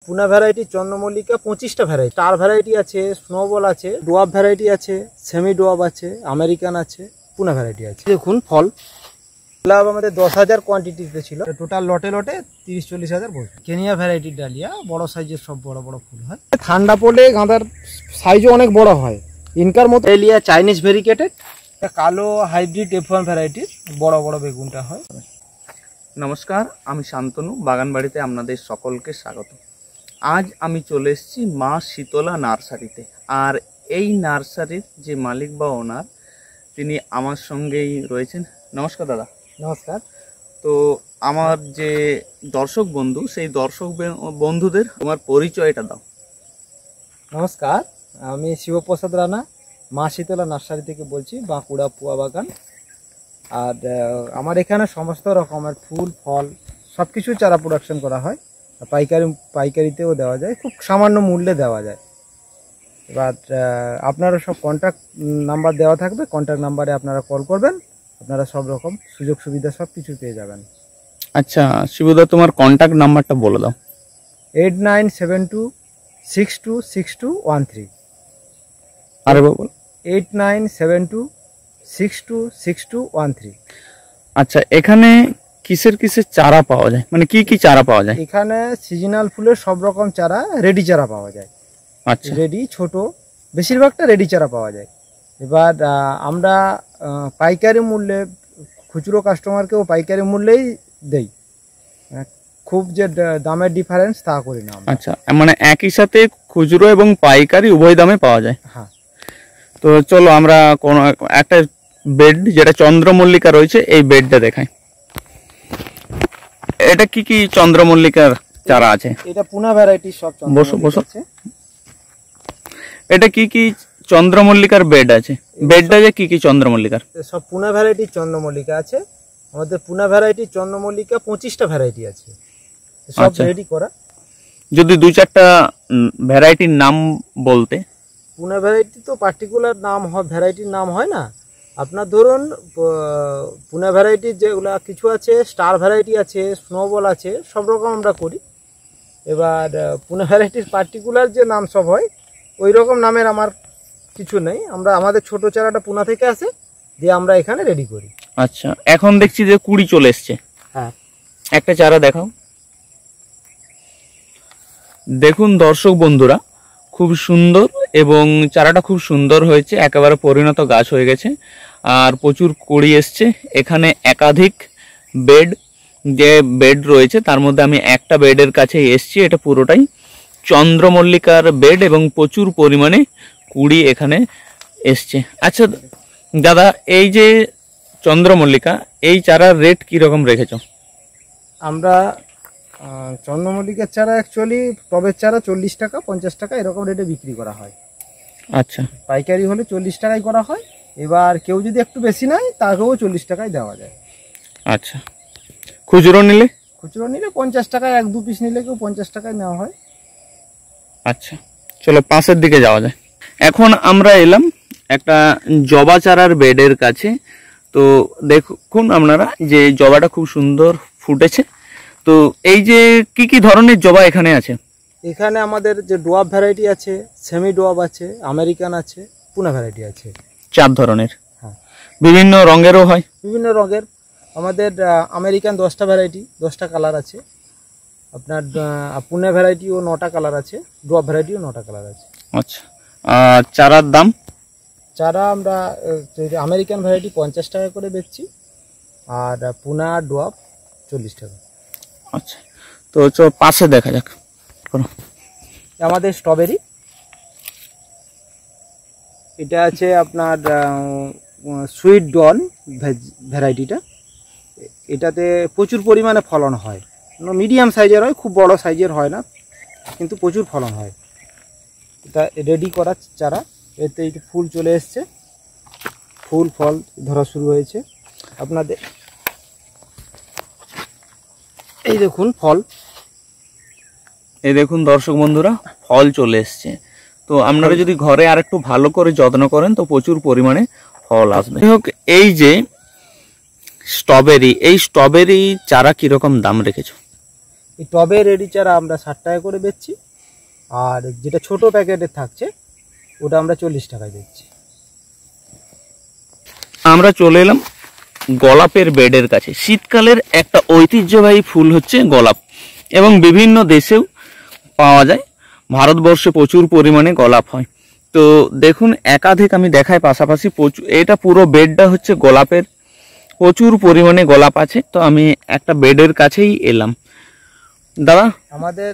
পুনা variety চন্দ্রমল্লিকা 25টা variety, star variety আছে, snowball আছে, ডোয়াব ভ্যারাইটি আছে, সেমি ডোয়াব আছে, আমেরিকান আছে, পুনা ভ্যারাইটি আছে। দেখুন ফল গোলাপ আমাদের 10,000 কোয়ান্টিটিতে ছিল, টোটাল লটে লটে 30-40,000 বসে। কেনিয়া ভ্যারাইটির ডালিয়া বড় সাইজের, সব বড় বড় ফুল হয়। ঠান্ডা পড়লে গাঁদার সাইজও অনেক বড় হয়, ইনকার মতো। এলিয়া চাইনিজ ভেরিকেটেড, কালো হাইব্রিড F1 ভ্যারাইটির বড় বড় বেগুনটা হয়। নমস্কার, আমি শান্তনু, বাগানবাড়িতে আপনাদের সকলকে স্বাগত। আজ আমি চলে এসেছি মা শীতলা নার্সারিতে। আর এই নার্সারির যে মালিক বা ওনার, তিনি আমার সঙ্গেই রয়েছেন। নমস্কার দাদা। নমস্কার। তো আমার যে দর্শক বন্ধু, সেই দর্শক বন্ধুদের তোমার পরিচয়টা দাও। নমস্কার, আমি শিবপ্রসাদ রানা, মা শীতলা নার্সারি থেকে বলছি, বাঁকুড়া পুয়া বাগান। আর আমার এখানে সমস্ত রকমের ফুল ফল সব কিছু চারা প্রোডাকশন করা হয়, পাইকারিতেও দেওয়া যায়, খুব সামান্য মূল্যে দেওয়া যায়। এবার আপনারা সব কন্ট্যাক্ট নাম্বার দেওয়া থাকবে, কন্ট্যাক্ট নাম্বারে আপনারা কল করবেন, আপনারা সব রকম সুযোগ সুবিধা সব কিছু পেয়ে যাবেন। আচ্ছা শিবদা, তোমার কন্ট্যাক্ট নাম্বারটা বলে দাও। 8972626213। আরে বাবু, 8972626213। আচ্ছা, এখানে কিসের কিসের চারা পাওয়া যায়, মানে কি কি চারা পাওয়া যায়? এখানে সিজনাল ফুলের সব রকম চারা, রেডি চারা পাওয়া যায়। আচ্ছা, রেডি ছোট, বেশিরভাগটা রেডি চারা পাওয়া যায়। এবার আমরা পাইকারি মূল্যে খুচরো কাস্টমারকেও পাইকারি মূল্যেই দেই, খুব যে দামের ডিফারেন্স তা করি না। আচ্ছা, মানে একই সাথে খুচরো এবং পাইকারি উভয় দামে পাওয়া যায়। হ্যাঁ। তো চলো আমরা কোনো একটা বেড, যেটা চন্দ্রমল্লিকা রয়েছে, এই বেডটা দেখাই। এটা কি কি চন্দ্রমল্লিকার চারা আছে? এটা পুনা ভ্যারাইটি সব। বসো বসো। এটা কি কি চন্দ্রমল্লিকার বেড আছে? বেডটা যে কি কি চন্দ্রমল্লিকার? সব পুনা ভ্যারাইটি চন্দ্রমল্লিকা আছে আমাদের। পুনা ভ্যারাইটি চন্দ্রমল্লিকা 25টা ভ্যারাইটি আছে, সব রেডি করা। যদি দু চারটা ভ্যারাইটির নাম বলতে। পুনা ভ্যারাইটি তো পার্টিকুলার নাম হয়, ভ্যারাইটির নাম হয় না। আপনার ধরুন পুনা ভ্যারাইটির যেগুলো কিছু আছে, স্টার ভ্যারাইটি আছে, স্নোবল আছে, সব রকম আমরা করি। এবার পুনা ভ্যারাইটির পার্টিকুলার যে নাম সব হয়, ওই রকম নামের আমার কিছু নেই। আমরা আমাদের ছোট চারাটা পুনা থেকে আসে, দিয়ে আমরা এখানে রেডি করি। আচ্ছা, এখন দেখছি যে কুড়ি চলে এসছে। হ্যাঁ, একটা চারা দেখাও। দেখুন দর্শক বন্ধুরা, খুব সুন্দর, এবং চারাটা খুব সুন্দর হয়েছে, একেবারে পরিণত গাছ হয়ে গেছে, আর প্রচুর কুড়ি এসছে। এখানে একাধিক বেড রয়েছে, তার মধ্যে আমি একটা বেডের কাছে এসছি। এটা পুরোটাই চন্দ্রমল্লিকার বেড এবং প্রচুর পরিমাণে কুড়ি এখানে এসছে। আচ্ছা দাদা, এই যে চন্দ্রমল্লিকা, এই চারার রেট কীরকম রেখেছ? আমরা চন্দ্রমল্লিকার চারা অ্যাকচুয়ালি টবের চারা 40 টাকা 50 টাকা এরকম রেটে বিক্রি করা হয়। আচ্ছা, পাইকারি হলে 40 টাকায় করা হয়। এবার কেউ যদি একটু বেশি নেয়, তাকেও 40 টাকায় দেওয়া যায়। আচ্ছা, খুচরো নিলে? খুচরো নিলে 50 টাকায়, 1-2 পিস নিলে কেউ 50 টাকায় নেওয়া হয়। আচ্ছা, চলো পাশের দিকে যাওয়া যায়। এখন আমরা এলাম একটা জবা চারার বেডের কাছে। তো দেখুন আপনারা যে জবাটা খুব সুন্দর ফুটেছে। তো এই যে কি কি ধরনের জবা এখানে আছে? এখানে আমাদের যে ডোয়াব ভ্যারাইটি আছে, সেমি ডোয়াব আছে, আমেরিকান আছে, পুনা ভ্যারাইটি আছে। 4 ধরনের। হ্যাঁ, বিভিন্ন রঙেরও হয়। বিভিন্ন রঙের। আমাদের আমেরিকান 10টা ভ্যারাইটি, 10টা কালার আছে। আপনার পুনা ভ্যারাইটিও 9টা কালার আছে, ডোয়াব ভ্যারাইটিও 9টা কালার আছে। আচ্ছা, আর চারার দাম? চারা আমরা আমেরিকান ভ্যারাইটি 50 টাকা করে বেচছি, আর পুনা ডোয়াব 40 টাকা। আচ্ছা, তো পাশে দেখা যাক। আমাদের স্ট্রবেরি, এটা আছে আপনার সুইট ডন ভ্যারাইটিটা। এটাতে প্রচুর পরিমাণে ফলন হয়, মিডিয়াম সাইজের হয়, খুব বড় সাইজের হয় না, কিন্তু প্রচুর ফলন হয়। এটা রেডি করা চারা, এতে একটু ফুল চলে এসছে, ফুল ফল ধরা শুরু হয়েছে আপনাদের। এই দেখুন ফল, এই দেখুন দর্শক বন্ধুরা, ফল চলে এসছে। তো আপনারা যদি ঘরে আর একটু ভালো করে যত্ন করেন, তো প্রচুর পরিমাণে ফল আসবে। হোক, এই যে স্ট্রবেরি, এই স্ট্রবেরি চারা কিরকম দাম রেখেছো? এই টবে রেডি চারা আমরা 60 টাকা করে বেচছি, আর যেটা ছোট প্যাকেটের থাকছে ওটা আমরা 40 টাকায় বেচছি। আমরা চলে এলাম গোলাপের বেডের কাছে। শীতকালের একটা ঐতিহ্যবাহী ফুল হচ্ছে গোলাপ, এবং বিভিন্ন দেশেও পাওয়া যায়। ভারতবর্ষে প্রচুর পরিমাণে গোলাপ হয়। তো দেখুন একাধিক আমি দেখাই পাশাপাশি প্রচুর, এটা পুরো বেডটা হচ্ছে গোলাপের, প্রচুর পরিমাণে গোলাপ আছে। তো আমি একটা বেডের কাছেই এলাম। দাদা, আমাদের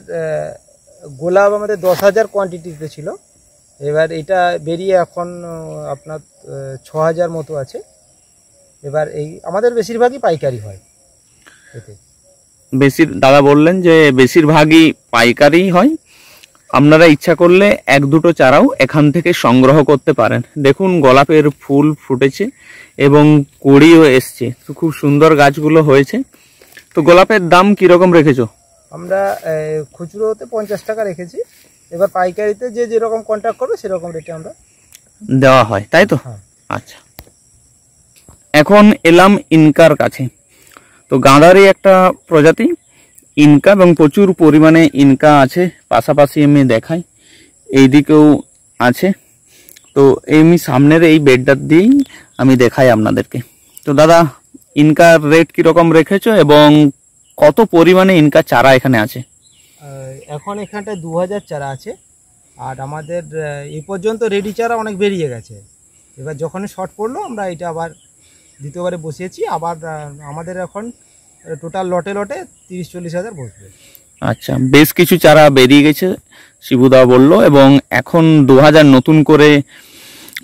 গোলাপ আমাদের 10,000 কোয়ান্টিটিতে ছিল, এবার এটা বেরিয়ে এখন আপনার 6,000 মতো আছে। এবার এই আমাদের বেশিরভাগই পাইকারি হয় এতে। দাদা বললেন যে বেশিরভাগই পাইকারি হয়, আপনারা ইচ্ছা করলে এক দুটো চারাও এখান থেকে সংগ্রহ করতে পারেন। দেখুন গোলাপের ফুল ফুটেছে এবং কুড়িও এসছে, তো খুব সুন্দর গাছগুলো হয়েছে। তো গোলাপের দাম কিরকম রেখেছো? আমরা খুচরোতে 50 টাকা রেখেছি, এবার পাইকারিতে যে যেরকম কন্ট্যাক্ট করবে সেরকম রেটে আমরা দেওয়া হয়, তাই তো? হ্যাঁ। আচ্ছা, এখন এলাম ইনকার কাছে। তো গাঁদারই একটা প্রজাতি ইনকা, এবং প্রচুর পরিমাণে ইনকা আছে। পাশাপাশি আমি দেখাই, এই দিকেও আছে। তো এমনি সামনের এই বেডটার দিয়েই আমি দেখাই আপনাদেরকে। তো দাদা, ইনকার রেট কিরকম রেখেছো এবং কত পরিমাণে ইনকা চারা এখানে আছে? এখন এখানটায় 2000 চারা আছে, আর আমাদের এই পর্যন্ত রেডি চারা অনেক বেরিয়ে গেছে। এবার যখনই শর্ট পড়লো আমরা এটা আবার দ্বিতীয়বারে বসিয়েছি। আবার আমাদের এখন টোটাল লটে লটে 30-40 হাজার বসবে। আচ্ছা, বেশ কিছু চারা বেরিয়ে গেছে শিবুদা বললো, এবং এখন 2000 নতুন করে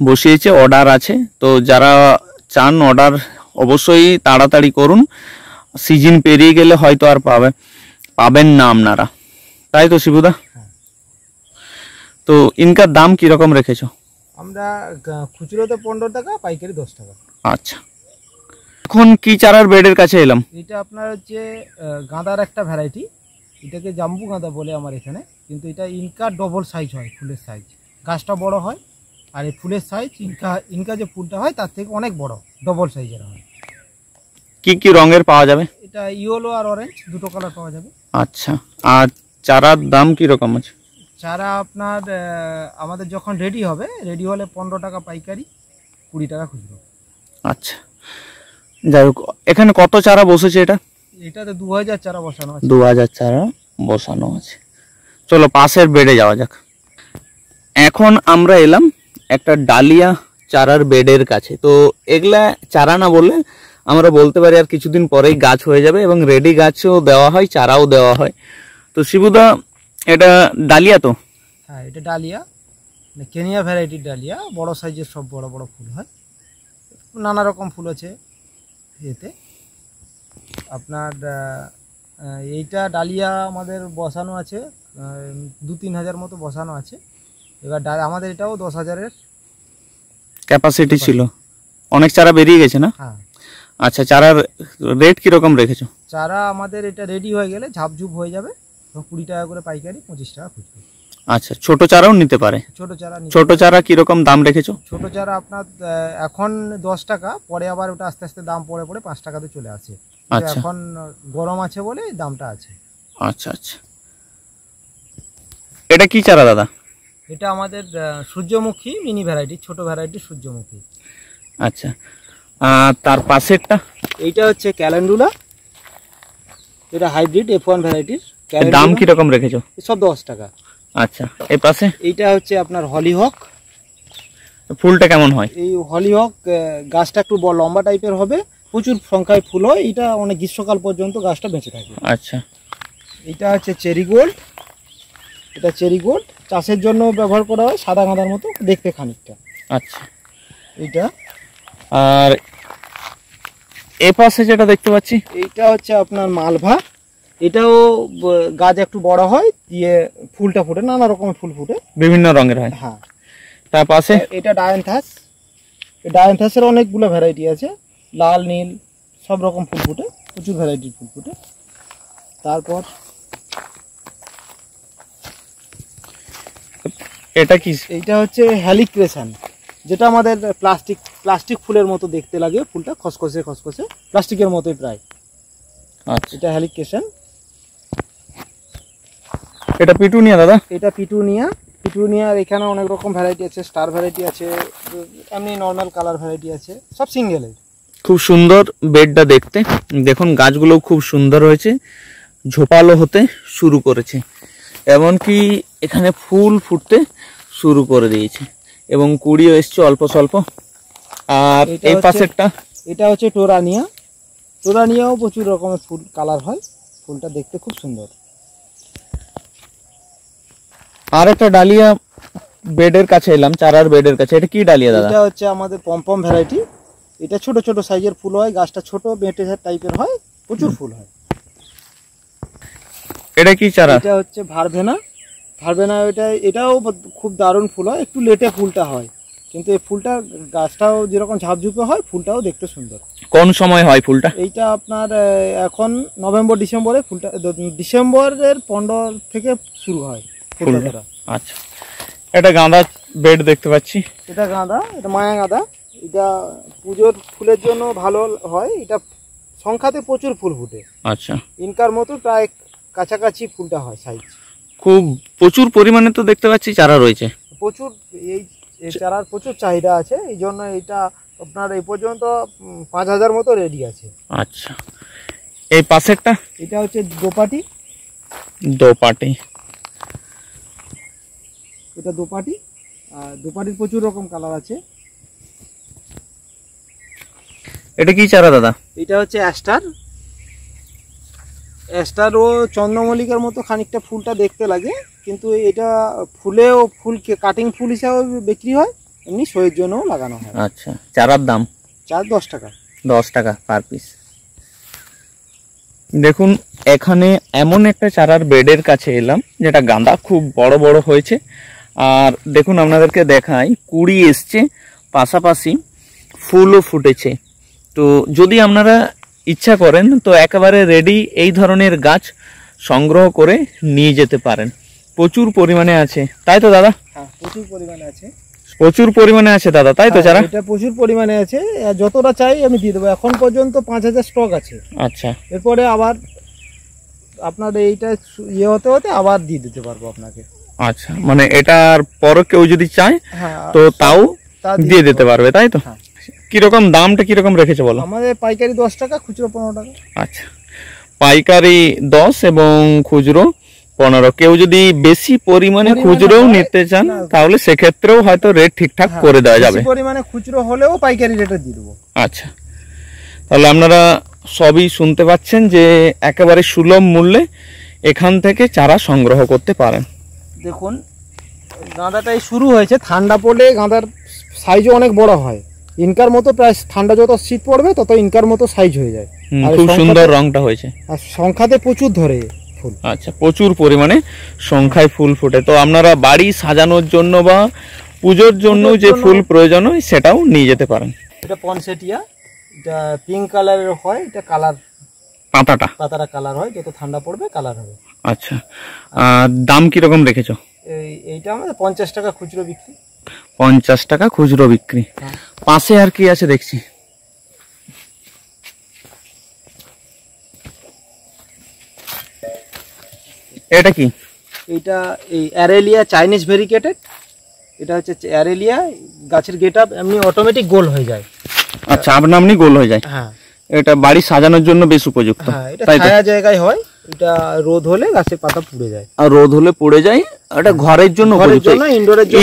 বসিয়েছে, অর্ডার আছে। তো যারা চান অর্ডার অবশ্যই তাড়াতাড়ি করুন, সিজন পেরিয়ে গেলে হয়তো আর পাবেন না আপনারা, তাই তো শিবুদা? তো ইনকার দাম কিরকম রেখেছো? আমরা খুচরোতে 15 টাকা, পাইকারি 10 টাকা। আচ্ছা, এখন কি চারার বেডের কাছে এলাম? এটা আপনার হচ্ছে গাঁদার একটা ভ্যারাইটি, এটাকে জাম্বু গাঁদা বলে আমার এখানে, কিন্তু এটা ইনকা ডবল সাইজ হয়, ফুলের সাইজ। গাছটা বড় হয়, আর এই ফুলের সাইজ ইনকা যে ফুলটা হয় তার থেকে অনেক বড়, ডবল সাইজের হয়। কি কি রঙের পাওয়া যাবে? এটা ইয়েলো আর অরেঞ্জ দুটো কালার পাওয়া যাবে। আচ্ছা, আর চারার দাম কিরকম আছে? চারা আপনার আমাদের যখন রেডি হবে, রেডি হলে 15 টাকা পাইকারি, 20 টাকা খুচরো। আচ্ছা, যাই হোক, এখানে কত চারা বসেছে? এটাতে 2000 চারা বসানো আছে। 2000 চারা বসানো আছে। চলো পাশের বেডে যাওয়া যাক। এখন আমরা এলাম একটা ডালিয়া চারার বেডের কাছে। তো এগুলা চারা না বললে আমরা বলতে পারি আর কিছুদিন পরেই গাছ হয়ে যাবে, এবং রেডি গাছও দেওয়া হয়, চারাও দেওয়া হয়। তো শিবুদা, এটা ডালিয়া তো? হ্যাঁ, এটা ডালিয়া, কেনিয়া ভ্যারাইটির ডালিয়া, বড় সাইজের, সব বড় বড় ফুল হয়, নানা রকম ফুল আছে এতে। আপনার এইটা ডালিয়া আমাদের বসানো আছে 2-3 হাজার মতো বসানো আছে। এবার আমাদের এটাও 10,000-এর ক্যাপাসিটি ছিল, অনেক চারা বেরিয়ে গেছে না? হ্যাঁ। আচ্ছা, চারার রেট কিরকম রেখেছো? চারা আমাদের এটা রেডি হয়ে গেলে ঝাপঝুপ হয়ে যাবে, 20 টাকা করে পাইকারি, 25 টাকা খুচরো। আচ্ছা, ছোট চারাও নিতে পারে? ছোট চারা কিরকম দাম রেখেছো? ছোট চারা আপনার এখন 10 টাকা, পরে আবার ওটা আস্তে আস্তে দাম পড়ে 5 টাকাতে চলে আসে। আচ্ছা, এখন গরম আছে বলে এই দামটা আছে। আচ্ছা আচ্ছা, এটা কি চারা দাদা? এটা আমাদের সূর্যমুখী মিনি ভ্যারাইটি, ছোট ভ্যারাইটি সূর্যমুখী। আচ্ছা, তার পাশেরটা? এইটা হচ্ছে ক্যালেন্ডুলা, এটা হাইব্রিড F1 ভ্যারাইটির। দাম কিরকম রেখেছো? সব 10 টাকা। আচ্ছা, এই পাশে? এইটা হচ্ছে আপনার হলিহক। ফুলটা কেমন হয়? এই হলিহক গাছটা একটু লম্বা টাইপের হবে, প্রচুর সংখ্যায় ফুল হয়, এটা অনেক গ্রীষ্মকাল পর্যন্ত গাছটা বেঁচে থাকে। আচ্ছা, এটা হচ্ছে চেরি গোল্ড। এটা চেরি গোল্ড চাষের জন্য ব্যবহার করা হয়, সাদা গাঁদার মতো দেখতে খানিকটা। আচ্ছা, এইটা। আর এ পাশে যেটা দেখতে পাচ্ছি, এইটা হচ্ছে আপনার মালভা। এটাও গাছ একটু বড় হয়, দিয়ে ফুলটা ফুটে, নানা রকমের ফুল ফুটে, বিভিন্ন রঙের হয়। হ্যাঁ। তার পাশে এটা ডায়ান্থাস। ডায়ান্থাসের অনেকগুলো ভ্যারাইটি আছে, লাল নীল সব রকম ফুল ফুটে, প্রচুর ভ্যারাইটির ফুল ফুটে। তারপর এটা কি? এইটা হচ্ছে হ্যালিক্রেশন, যেটা আমাদের প্লাস্টিক ফুলের মতো দেখতে লাগে, ফুলটা খসখসে খসখসে প্লাস্টিকের মতোই প্রায়। আচ্ছা, এটা হ্যালিক্রেশন। এটা পিটুনিয়া দাদা? এটা পিটুনিয়া। পিটুনিয়ার এখানে অনেক রকম ভ্যারাইটি আছে, স্টার ভ্যারাইটি আছে, এমনি নর্মাল কালার ভ্যারাইটি আছে, সব সিঙ্গেলের। খুব সুন্দর বেডটা দেখতে, দেখুন গাছগুলো খুব সুন্দর হয়েছে, ঝোপালো হতে শুরু করেছে, এমনকি এখানে ফুল ফুটতে শুরু করে দিয়েছে এবং কুড়িও এসছে অল্প স্বল্প। আর এই পাশেরটা এটা হচ্ছে টোরানিয়া। টোরানিয়াও প্রচুর রকমের ফুল কালার হয়, ফুলটা দেখতে খুব সুন্দর। আর একটা ডালিয়া বেডের কাছে এলাম, চারার বেডের কাছে। এটা কি ডালিয়া দাদা? এটা হচ্ছে আমাদের পমপম ভ্যারাইটি। এটা ছোট ছোট সাইজের ফুল হয়, গাছটা ছোট বেটে টাইপের হয়, প্রচুর ফুল হয়। এটা কি চারা? এটা হচ্ছে ভারভেনা। ভারভেনা এটাও খুব দারুণ ফুল হয়, একটু লেটে ফুলটা হয়, কিন্তু এই ফুলটা গাছটাও যেরকম ঝাপঝুপে হয়, ফুলটাও দেখতে সুন্দর। কোন সময় হয় ফুলটা? এইটা আপনার এখন নভেম্বর ডিসেম্বরে ফুলটা, ডিসেম্বরের 15 থেকে শুরু হয় ফুলটা। আচ্ছা, এটা গাঁদা বেড দেখতে পাচ্ছি। এটা গাঁদা, এটা মায়া গাঁদা। এটা পুজোর ফুলের জন্য ভালো হয়, এটা সংখ্যাতে প্রচুর ফুল ফুটে। আচ্ছা, ইনকার মতো প্রায় কাছাকাছি ফুলটা হয় সাইজ। খুব প্রচুর পরিমাণে তো দেখতে পাচ্ছি চারা রয়েছে। প্রচুর এই চারার প্রচুর চাহিদা আছে, এই জন্য এটা আপনার এই পর্যন্ত 5000 মতো রেডি আছে। আচ্ছা, এই পাশেরটা? এটা হচ্ছে দোপাটি। দোপাটি, এটা দোপাটি। আর দোপাটির প্রচুর রকম কালার আছে। এটা কি চারা দাদা? এটা হচ্ছে অ্যাস্টার। অ্যাস্টারও চন্দ্রমল্লিকার মতো খানিকটা ফুলটা দেখতে লাগে, কিন্তু এটা ফুলেও কাটিং ফুল হিসাবে বিক্রি হয়, এমনি শোয়ের জন্যও লাগানো হয়। আচ্ছা, চারার দাম? চার 10 টাকা। 10 টাকা পার পিস। দেখুন এখানে এমন একটা চারার বেডের কাছে এলাম যেটা গাঁদা খুব বড় বড় হয়েছে। আর দেখুন আপনাদেরকে দেখাই, কুড়ি এসছে, পাশাপাশি ফুলও ফুটেছে। তো যদি আপনারা ইচ্ছা করেন তো একেবারে রেডি এই ধরনের গাছ সংগ্রহ করে নিয়ে যেতে পারেন। প্রচুর পরিমাণে আছে, তাই তো দাদা? হ্যাঁ, প্রচুর পরিমাণে আছে। প্রচুর পরিমাণে আছে দাদা, তাই তো চারা? এটা প্রচুর পরিমাণে আছে, যতটা চাই আমি দিয়ে দেবো। এখন পর্যন্ত 5000 স্টক আছে। আচ্ছা, এরপরে আবার আপনার এইটা ইয়ে হতে হতে আবার দিয়ে দিতে পারবো আপনাকে। আচ্ছা, মানে এটার পরে কেউ যদি চায় তো তাও দিয়ে দিতে পারবে, তাই তো? কিরকম দামটা কিরকম রেখেছে বলো? আমাদের পাইকারি 10 টাকা, খুচরো 15 টাকা। আচ্ছা, পাইকারি 10 এবং খুচরো 15। কেউ যদি বেশি পরিমাণে খুচরোও নিতে চান তাহলে সেক্ষেত্রেও হয়তো রেট ঠিকঠাক করে দেওয়া যাবে। বেশি পরিমাণে খুচরো হলেও পাইকারি রেটে দিয়ে দেবো। আচ্ছা, তাহলে আপনারা সবই শুনতে পাচ্ছেন যে একেবারে সুলভ মূল্যে এখান থেকে চারা সংগ্রহ করতে পারেন। দেখুন গাঁদাটাই শুরু হয়েছে, ঠান্ডা পড়লে গাঁদার সাইজও অনেক বড় হয়। ইনকার মতো প্রায় ঠান্ডা যত শীত পড়বে তত ইনকার মতো সাইজ হয়ে যায়। খুব সুন্দর রংটা হয়েছে আর সংখ্যাতে প্রচুর ধরে ফুল। আচ্ছা, প্রচুর পরিমাণে সংখ্যায় ফুল ফোটে। তো আপনারা বাড়ি সাজানোর জন্য বা পুজোর জন্য যে ফুল প্রয়োজন হয় সেটাও নিয়ে যেতে পারেন। এটা পনসেটিয়া, এটা পিঙ্ক কালারের হয়। এটা কালার পাতাটা কালার হয়, যত ঠান্ডা পড়বে কালার হবে। আচ্ছা, দাম কিরকম রেখেছো? এইটা আমাদের 50 টাকা খুচরো বিক্রি। 50 টাকা খুচরো বিক্রি। পাশে আর কি আছে দেখছি? এটা কি? এটা এই অ্যারেলিয়া চাইনিজ ভেরিকেটেড। এটা হচ্ছে অ্যারেলিয়া, গাছের গেটআপ এমনি অটোমেটিক গোল হয়ে যায়। আচ্ছা, আপনা আপনি গোল হয়ে যায়। হ্যাঁ, এটা বাড়ি সাজানোর জন্য বেশ উপযুক্ত। হ্যাঁ, এটা ছায়া জায়গায় হয়। এটা রোদ হলে গাছের পাতা পুড়ে যায়। আর রোদ হলে পুড়ে যায়। এটা ঘরের জন্য উপযুক্ত,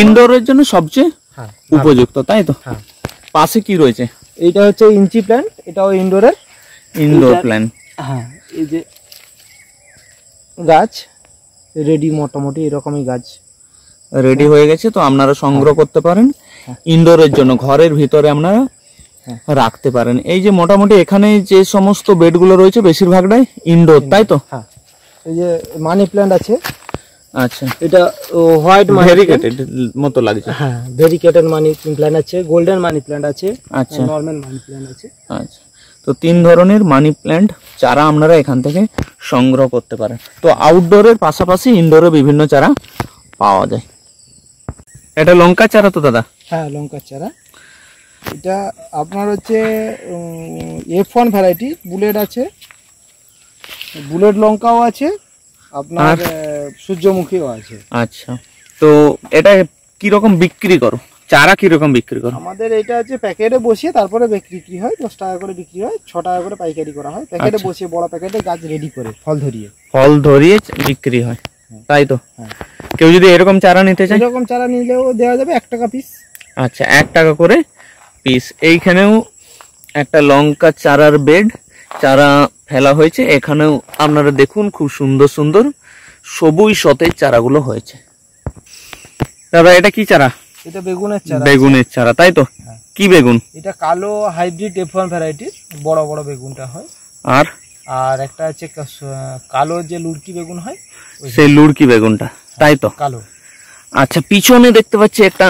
ইনডোরের জন্য সবচেয়ে উপযুক্ত, তাই তো? হ্যাঁ। পাশে কি রয়েছে? এইটা হচ্ছে ইঞ্চি প্ল্যান্ট, এটাও ইনডোর প্ল্যান্ট। হ্যাঁ, এই যে গাছ রেডি, মোটামুটি এরকমই গাছ রেডি হয়ে গেছে। তো আপনারা সংগ্রহ করতে পারেন ইনডোরের জন্য, ঘরের ভিতরে আপনারা রাখতে পারেন। এই যে মোটামুটি এখানে যে সমস্ত বেডগুলো রয়েছে বেশিরভাগটাই ইনডোর, তাই তো? হ্যাঁ, এই যে মানি প্ল্যান্ট আছে। আচ্ছা, এটা হোয়াইট ভেরিকেটেড মতো লাগছে। হ্যাঁ, ভেরিকেটেড মানি প্ল্যান্ট আছে, গোল্ডেন মানি প্ল্যান্ট আছে, আচ্ছা, নরমাল মানি প্ল্যান্ট আছে। আচ্ছা, তো 3 ধরনের মানি প্ল্যান্ট চারা আপনারা এখান থেকে সংগ্রহ করতে পারেন। তো আউটডোরের পাশাপাশি ইনডোরে বিভিন্ন চারা পাওয়া যায়। এটা লঙ্কা চারা তো দাদা? হ্যাঁ, লঙ্কার চারা। এটা আপনার হচ্ছে F1 ভ্যারাইটি, বুলেট আছে, বুলেট লঙ্কাও আছে, আপনার সূর্যমুখীও আছে। আচ্ছা, তো এটা কিরকম বিক্রি করো, চারা কিরকম বিক্রি করো? আমাদের এটা হচ্ছে প্যাকেটে বসিয়ে তারপরে বিক্রি হয়, 10 টাকা করে বিক্রি হয়, 6 টাকা করে পাইকারি করা হয়। প্যাকেটে আচ্ছা। বসিয়ে বড় প্যাকেটে গাছ রেডি করে ফল ধরিয়ে বিক্রি হয়, তাই তো? হ্যাঁ। কেউ যদি এরকম চারা নিতে চায়, এরকম চারা নিলেও দেওয়া যাবে 1 টাকা পিস। আচ্ছা, 1 টাকা করে পিস। এইখানেও একটা লঙ্কা চারার বেড, চারা ফেলা হয়েছে। এখানেও আপনারা দেখুন খুব সুন্দর সুন্দর সবুজ সতেজ চারাগুলো হয়েছে। দাদা এটা কি চারা? এটা বেগুনের চারা। বেগুনের চারা, তাই তো? হ্যাঁ। কি বেগুন? এটা কালো হাইব্রিড F1 ভ্যারাইটির বড় বড় বেগুনটা হয়। আর আর একটা হচ্ছে কালো যে লুড়কি বেগুন হয়, সেই লুড়কি বেগুনটা, তাই তো? কালো। আচ্ছা, পিছনে দেখতে পাচ্ছি একটা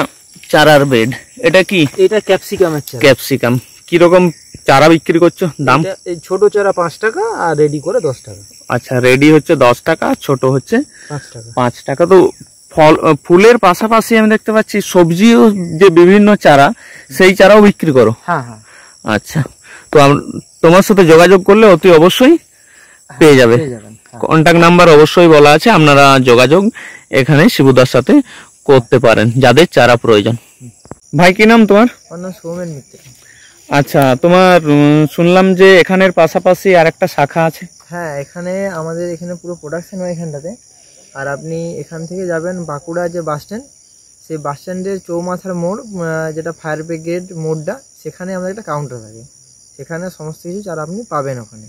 চারার বেড, এটা কি? এটা ক্যাপসিকামের চারা। ক্যাপসিকাম। কিরকম চারা বিক্রি করছো, দাম? এই ছোট চারা 5 টাকা আর রেডি করে 10 টাকা। আচ্ছা, রেডি হচ্ছে 10 টাকা, ছোট হচ্ছে 5 টাকা। 5 টাকা। তো ফুলের পাশাপাশি আমি দেখতে পাচ্ছি সবজিও যে বিভিন্ন চারা, সেই চারাও বিক্রি করো? হ্যাঁ হ্যাঁ, আচ্ছা, তো তোমার সাথে যোগাযোগ করলে অতি অবশ্যই পেয়ে যাবে। পেয়ে যাবেন। কন্ট্যাক্ট নাম্বার অবশ্যই বলা আছে, আপনারা যোগাযোগ এখানে শিবুদার সাথে করতে পারেন যাদের চারা প্রয়োজন। ভাই কি নাম তোমার? আমার নাম সৌমেন মিত্র। আচ্ছা, তোমার শুনলাম যে এখানের পাশাপাশি আর একটা শাখা আছে। হ্যাঁ, এখানে আমাদের এখানে পুরো প্রোডাকশন হয় এখানটাতে। আর আপনি এখান থেকে যাবেন বাঁকুড়া যে বাস স্ট্যান্ড, সেই বাস স্ট্যান্ডের চৌমাথার মোড়, যেটা ফায়ার ব্রিগেড মোড়টা, সেখানে আমাদের একটা কাউন্টার থাকে। সেখানে সমস্ত কিছু চারা আপনি পাবেন ওখানে।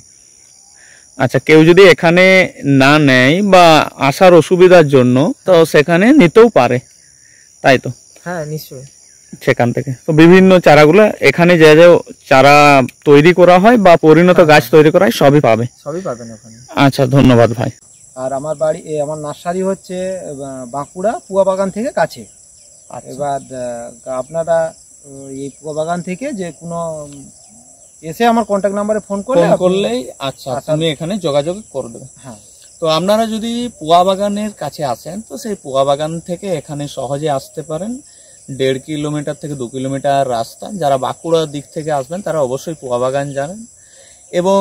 আচ্ছা, কেউ যদি এখানে না নেয় বা আসার অসুবিধার জন্য, তো সেখানে নিতেও পারে, তাই তো? হ্যাঁ নিশ্চয়ই। সেখান থেকে তো বিভিন্ন চারাগুলো এখানে যে যে চারা তৈরি করা হয় বা পরিণত গাছ তৈরি করা হয় সবই পাবে। সবই পাবেন ওখানে। আচ্ছা, ধন্যবাদ ভাই। আর আমার বাড়ি আমার নার্সারি হচ্ছে বাঁকুড়া পুয়া বাগান থেকে কাছে। এবার আপনারা এই পুয়া বাগান থেকে যে কোনো এসে আমার কন্ট্যাক্ট নাম্বারে ফোন করলেই আচ্ছা তুমি এখানে যোগাযোগ করে দেবে। হ্যাঁ, তো আপনারা যদি পুয়া বাগানের কাছে আসেন, তো সেই পুয়া বাগান থেকে এখানে সহজে আসতে পারেন। 1.5 কিলোমিটার থেকে 2 কিলোমিটার রাস্তা। যারা বাঁকুড়ার দিক থেকে আসবেন তারা অবশ্যই পুয়া বাগান জানেন, এবং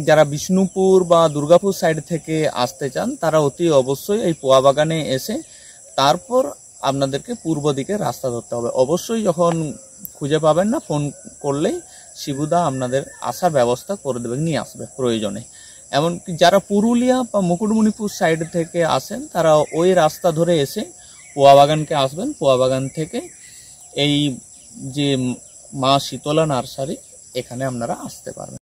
যারা বিষ্ণুপুর বা দুর্গাপুর সাইড থেকে আসতে চান তারা অতি অবশ্যই এই পুয়া বাগানে এসে তারপর আপনাদেরকে পূর্ব দিকে রাস্তা ধরতে হবে। অবশ্যই যখন খুঁজে পাবেন না, ফোন করলেই শিবুদা আপনাদের আসার ব্যবস্থা করে দেবে, নিয়ে আসবে প্রয়োজনে। এমনকি যারা পুরুলিয়া বা মুকুটমণিপুর সাইড থেকে আসেন তারা ওই রাস্তা ধরে এসে পুয়া বাগানকে আসবেন। পুয়া বাগান থেকে এই যে মা শীতলা নার্সারি, এখানে আপনারা আসতে পারবেন।